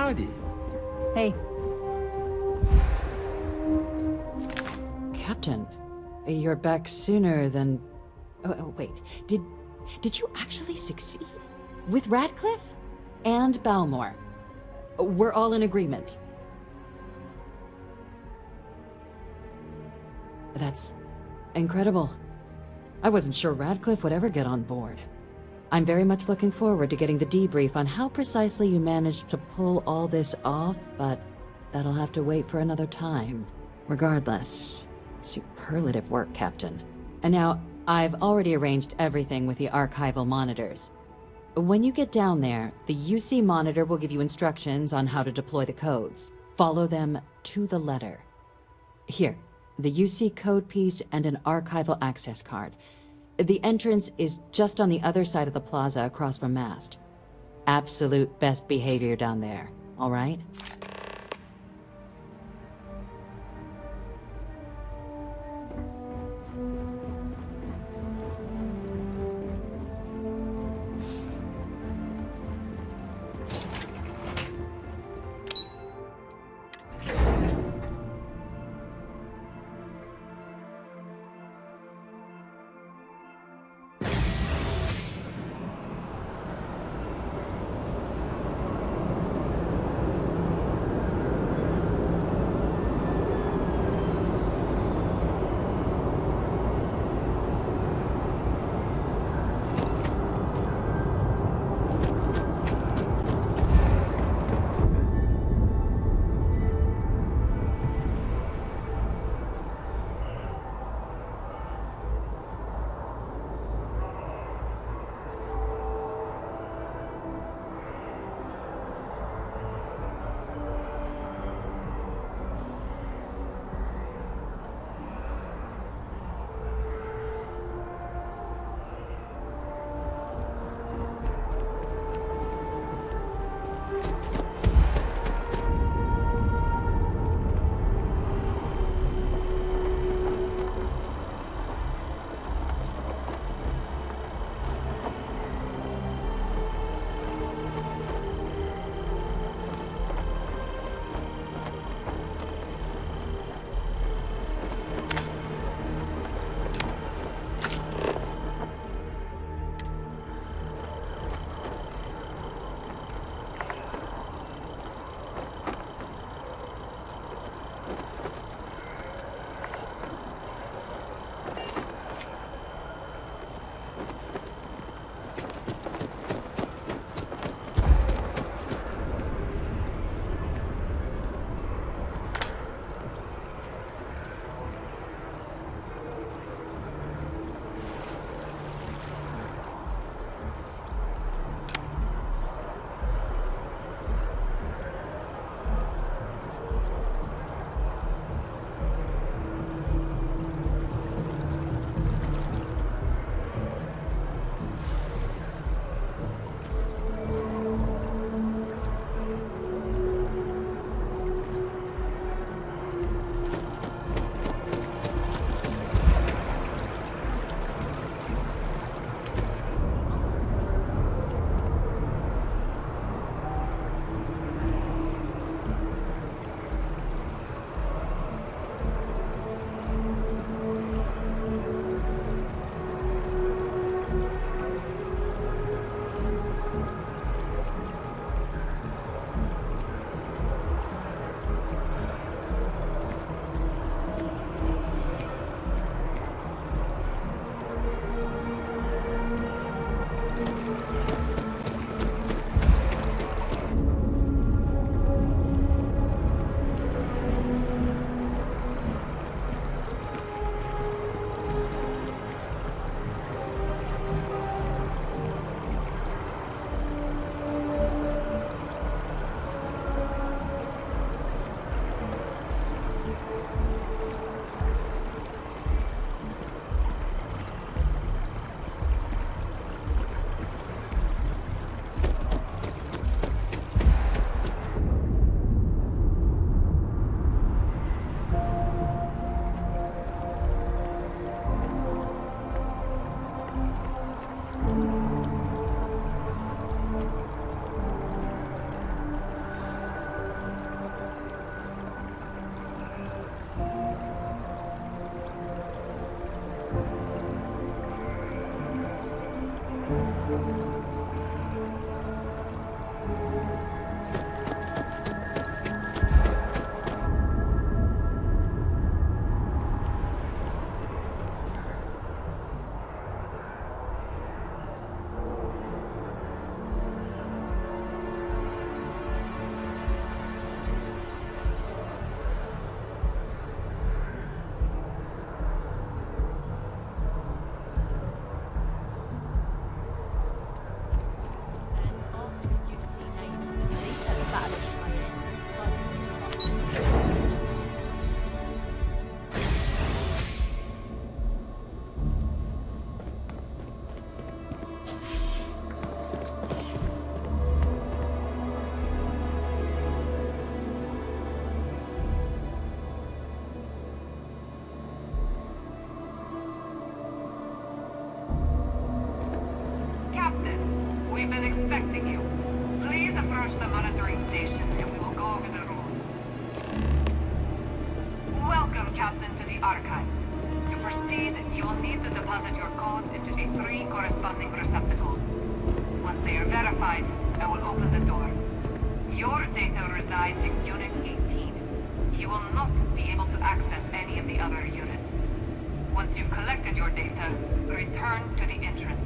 Howdy. Hey. Captain, you're back sooner than... Oh, wait. Did you actually succeed? With Radcliffe? And Balmore? We're all in agreement. That's incredible. I wasn't sure Radcliffe would ever get on board. I'm very much looking forward to getting the debrief on how precisely you managed to pull all this off, but that'll have to wait for another time. Regardless, superlative work, Captain. And now, I've already arranged everything with the archival monitors. When you get down there, the UC monitor will give you instructions on how to deploy the codes. Follow them to the letter. Here, the UC code piece and an archival access card. The entrance is just on the other side of the plaza across from Mast. Absolute best behavior down there, all right? We've been expecting you. Please approach the monitoring station and we will go over the rules. Welcome, Captain, to the Archives. To proceed, you will need to deposit your codes into the 3 corresponding receptacles. Once they are verified, I will open the door. Your data resides in Unit 18. You will not be able to access any of the other units. Once you've collected your data, return to the entrance.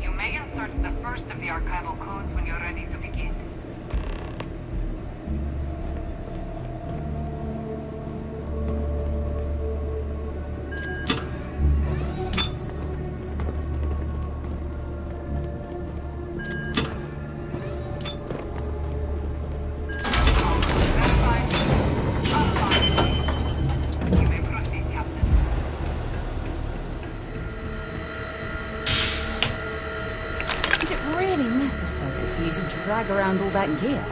You may insert the first of the archival codes when you're ready to begin. You may proceed, Captain. Is it really necessary for you to drag around all that gear?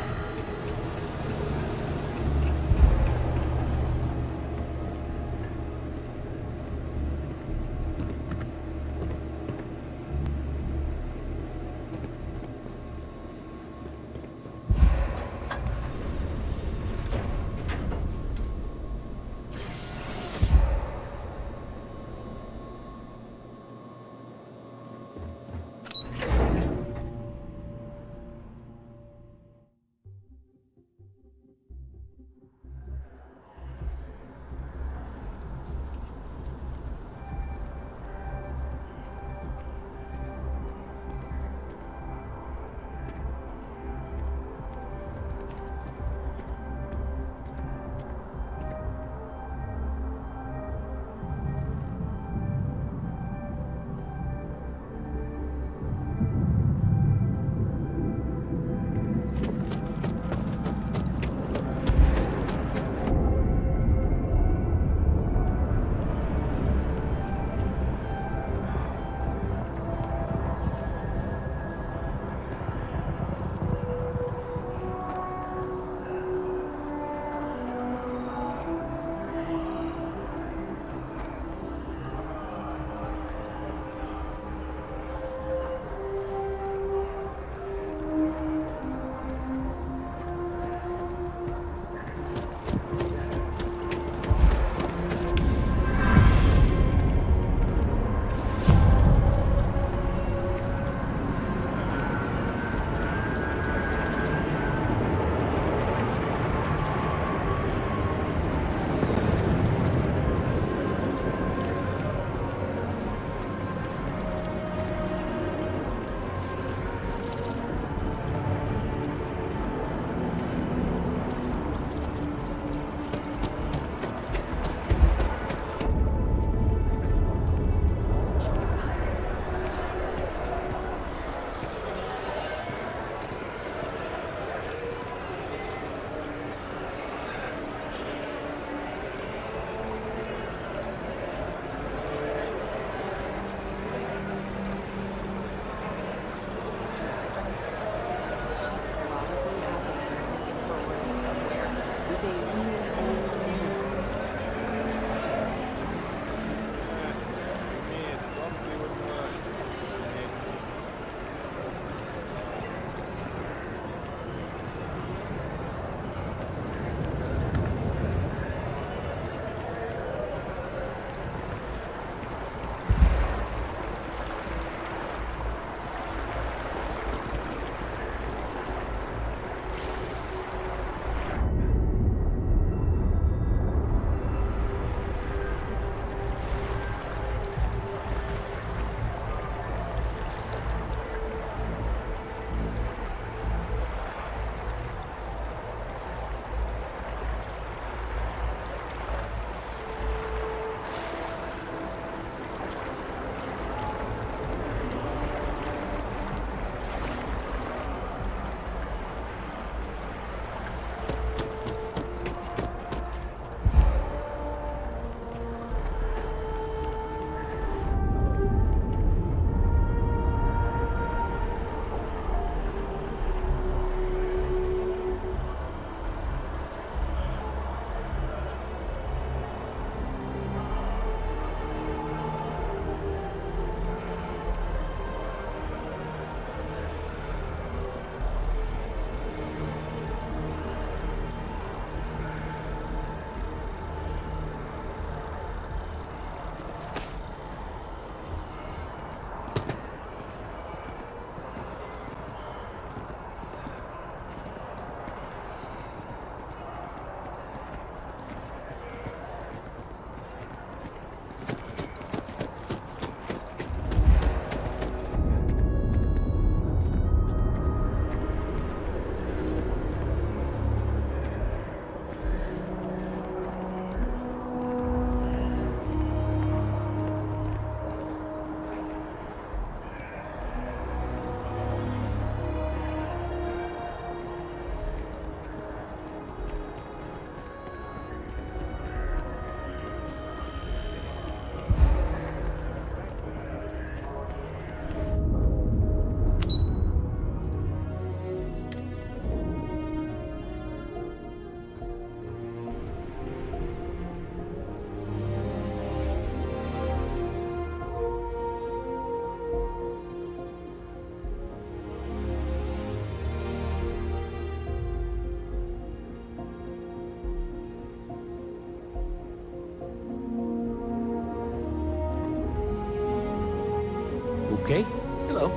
Okay. Hello.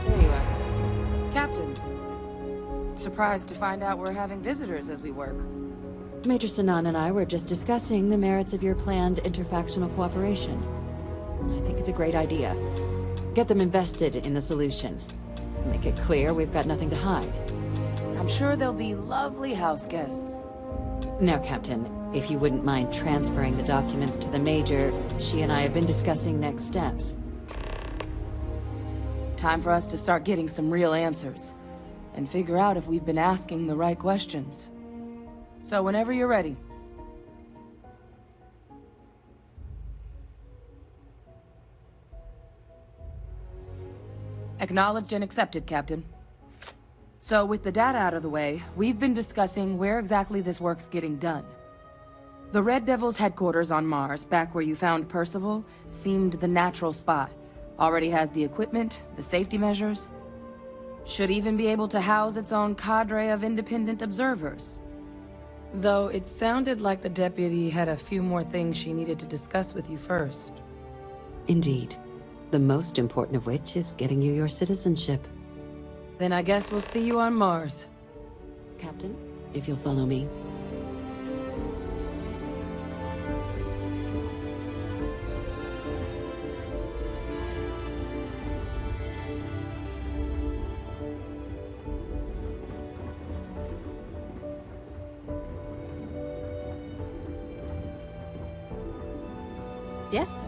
There you are. Captain. Surprised to find out we're having visitors as we work. Major Sanan and I were just discussing the merits of your planned interfactional cooperation. I think it's a great idea. Get them invested in the solution. Make it clear we've got nothing to hide. I'm sure they'll be lovely house guests. Now, Captain, if you wouldn't mind transferring the documents to the Major, she and I have been discussing next steps. Time for us to start getting some real answers. And figure out if we've been asking the right questions. So whenever you're ready. Acknowledged and accepted, Captain. So with the data out of the way, we've been discussing where exactly this work's getting done. The Red Devil's headquarters on Mars, back where you found Percival, seemed the natural spot. Already has the equipment, the safety measures. Should even be able to house its own cadre of independent observers. Though it sounded like the deputy had a few more things she needed to discuss with you first. Indeed. The most important of which is getting you your citizenship. Then I guess we'll see you on Mars. Captain, if you'll follow me. Yes?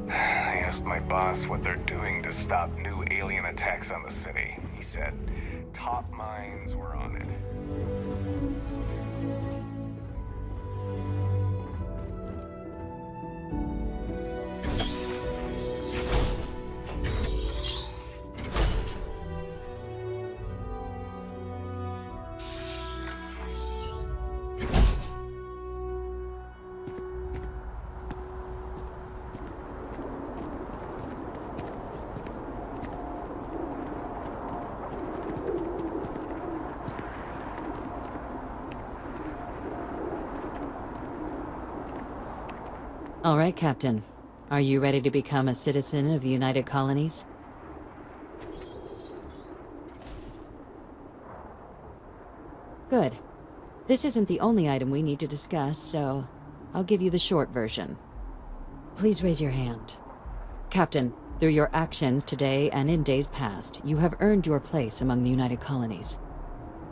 I asked my boss what they're doing to stop new alien attacks on the city. He said top minds were on it. All right, Captain. Are you ready to become a citizen of the United Colonies? Good. This isn't the only item we need to discuss, so I'll give you the short version. Please raise your hand. Captain, through your actions today and in days past, you have earned your place among the United Colonies.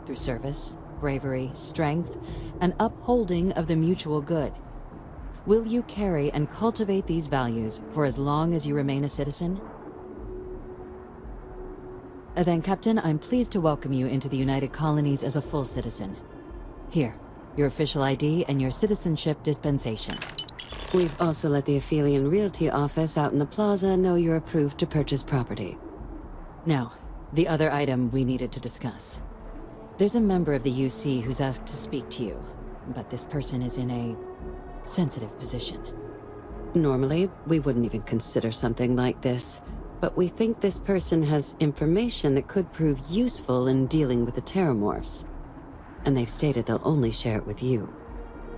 Through service, bravery, strength, and upholding of the mutual good. Will you carry and cultivate these values for as long as you remain a citizen? Then, Captain, I'm pleased to welcome you into the United Colonies as a full citizen. Here, your official ID and your citizenship dispensation. We've also let the Aphelion Realty office out in the plaza know you're approved to purchase property. Now, the other item we needed to discuss. There's a member of the UC who's asked to speak to you, but this person is in a sensitive position. Normally, we wouldn't even consider something like this, but we think this person has information that could prove useful in dealing with the Terramorphs. And they've stated they'll only share it with you.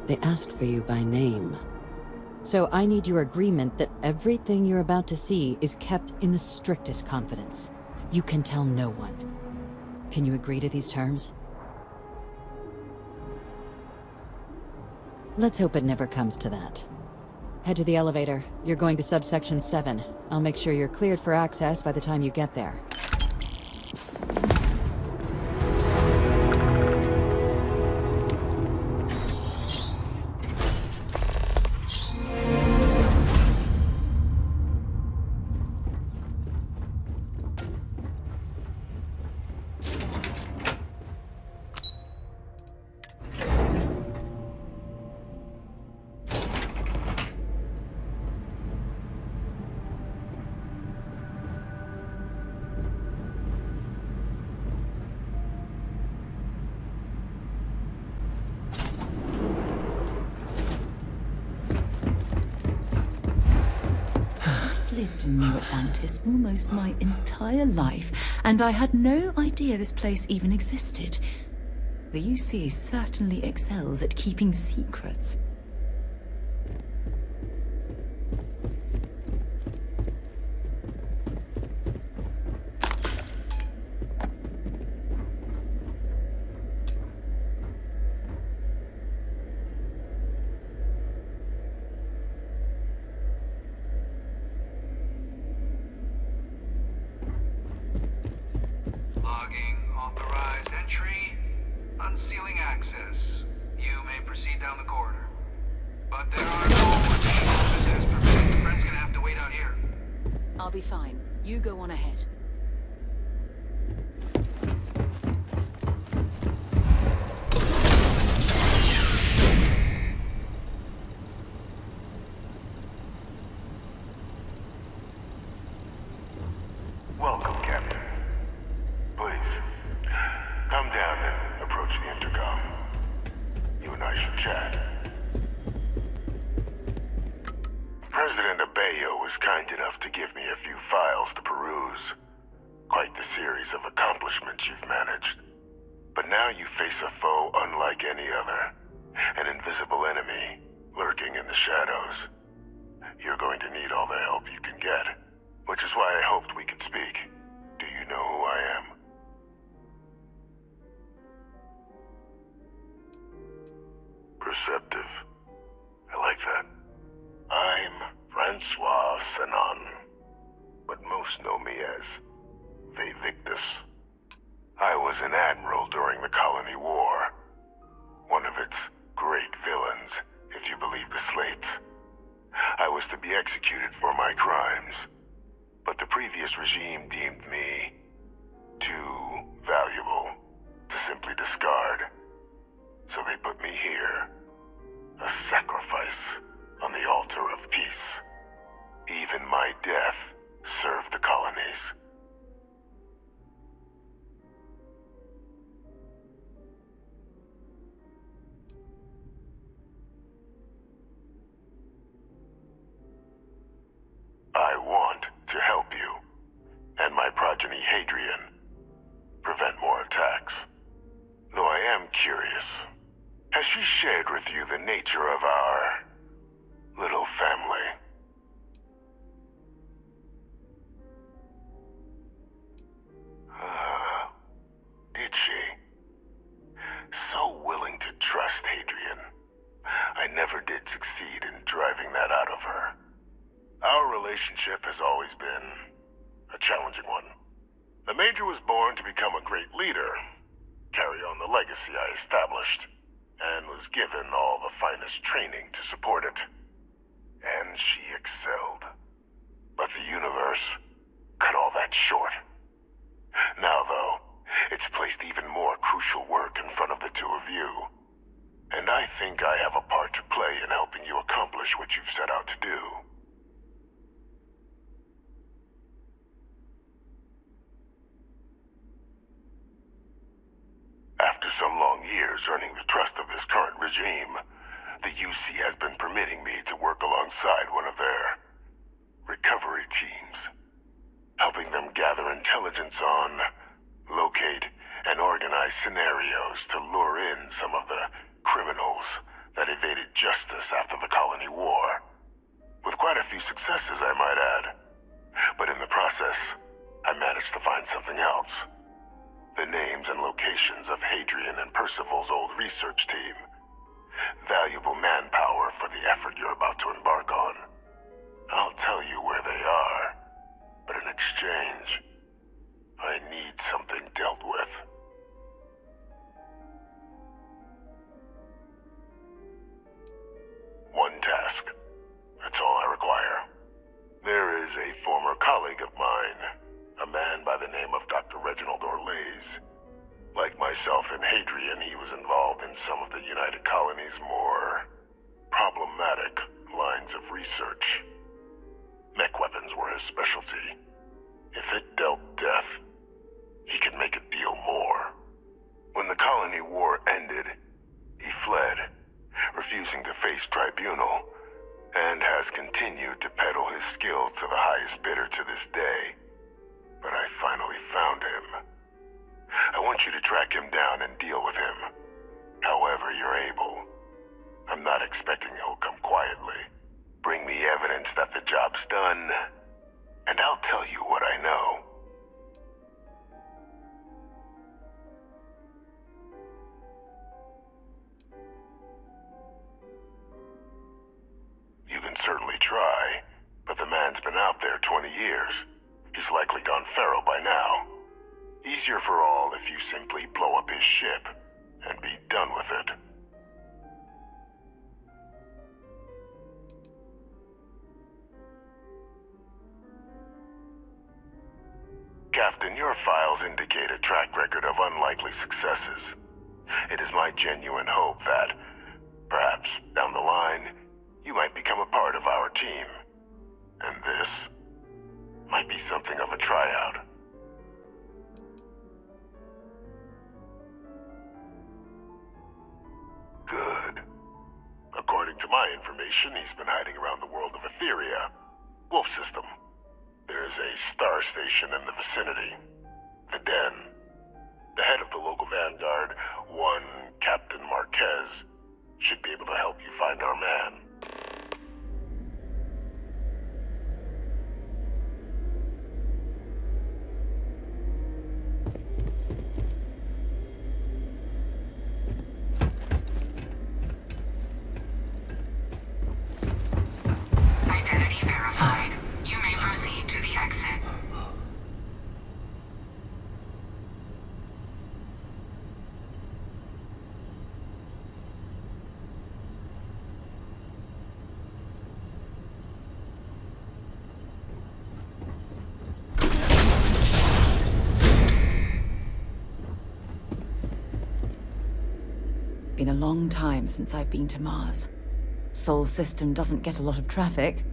They asked for you by name. So I need your agreement that everything you're about to see is kept in the strictest confidence. You can tell no one. Can you agree to these terms? Let's hope it never comes to that. Head to the elevator. You're going to subsection 7. I'll make sure you're cleared for access by the time you get there. Lived in New Atlantis almost my entire life, and I had no idea this place even existed. The UC certainly excels at keeping secrets. Logging, authorized entry, unsealing access. You may proceed down the corridor. But there are no additional visitors permitted. Friend's gonna have to wait out here. I'll be fine. You go on ahead. Welcome, Captain. Please, come down and approach the intercom. You and I should chat. President Abeyo was kind enough to give me a few files to peruse. Quite the series of accomplishments you've managed. But now you face a foe unlike any other. An invisible enemy, lurking in the shadows. You're going to need all the help you can get. Which is why I hoped we could speak. Do you know who I am? Perceptive. I like that. I'm Francois Sanon, but most know me as Victus. I was an admiral during the Colony War. One of its great villains, if you believe the slates. I was to be executed for my crimes. But the previous regime deemed me too valuable to simply discard. So they put me here, a sacrifice on the altar of peace. Even my death served the colonies. I want to help you, and my progeny Hadrian, prevent more attacks. Though I am curious, has she shared with you the nature of our little family? Did she? So willing to trust Hadrian. I never did succeed in driving that out of her. Our relationship has always been a challenging one. The Major was born to become a great leader, carry on the legacy I established, and was given all the finest training to support it. And she excelled. But the universe cut all that short. Now, though, it's placed even more crucial work in front of the two of you. And I think I have a part to play in helping you accomplish what you've set out to do. After some long years earning the trust of this current regime, the UC has been permitting me to work alongside one of their recovery teams, helping them gather intelligence on, locate, and organize scenarios to lure in some of the criminals that evaded justice after the Colony War. With quite a few successes, I might add. But in the process, I managed to find something else. The names and locations of Hadrian and Percival's old research team. Valuable manpower for the effort you're about to embark on. I'll tell you where they are, but in exchange, I need something dealt with. One task. That's all I require. There is a former colleague of mine, a man by the name of Dr. Reginald Orlaise. Like myself and Hadrian, he was involved in some of the United Colony's more problematic lines of research. Mech weapons were his specialty. If it dealt death, he could make a deal more. When the Colony War ended, he fled, refusing to face tribunal, and has continued to peddle his skills to the highest bidder to this day. But I finally found him. I want you to track him down and deal with him. whenever you're able. I'm not expecting he'll come quietly. Bring me evidence that the job's done, and I'll tell you what I know. You can certainly try, but the man's been out there 20 years. He's likely gone feral by now. Easier for all if you simply blow up his ship and be done with it. Captain, your files indicate a track record of unlikely successes. It is my genuine hope that, perhaps down the line, you might become a part of our team. And this might be something of a tryout. Good. According to my information, he's been hiding around the world of Etheria. Wolf system. There's a star station in the vicinity. The Den. The head of the local vanguard, one Captain Marquez, should be able to help you find our man. Identity verified. You may proceed to the exit. Been a long time since I've been to Mars. Sol system doesn't get a lot of traffic.